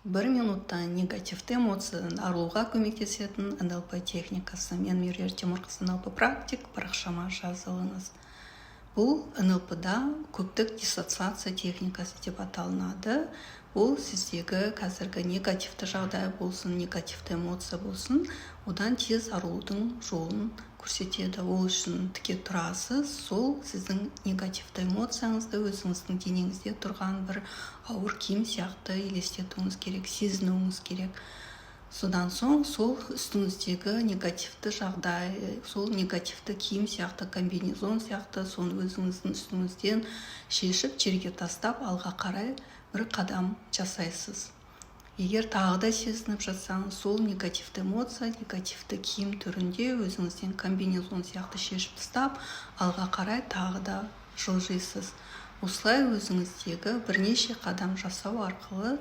1 минутта негативті эмоциядан арылуға көмектесетін НЛП техникасы. Мен Меруерт Тимурқызы, НЛП практик, парақшама жазылыңыз. Бұл НЛП-да көптік диссоциация техникасы деп аталынады. Ол сіздегі қазіргі негативті жағдай болсын, негативті эмоция болсын, одан тез арылудың жолын көрсетеді. Ол үшін тіке тұрасыз, сол сіздің негативті эмоцияңызды өзіңіздің денеңізде тұрған бір ауыр киім сияқты елестетуіңіз керек, сезінуіңіз керек. Содан соң сол үстіңіздегі негативті жағдай, сол негативті киім сияқты, комбинезон сияқты, соны өзіңіздің үстіңізден шешіп, жерге тастап, алға қарай бір қадам жасайсыз. Егер тағы да сезініп жатсаңыз, сол негативті эмоция, негативті киім түрінде өзіңізден комбинезон сияқты шешіп тастап, алға қарай тағы да жылжисыз. Осылай өзіңіздегі бірнеше қадам жасау арқылы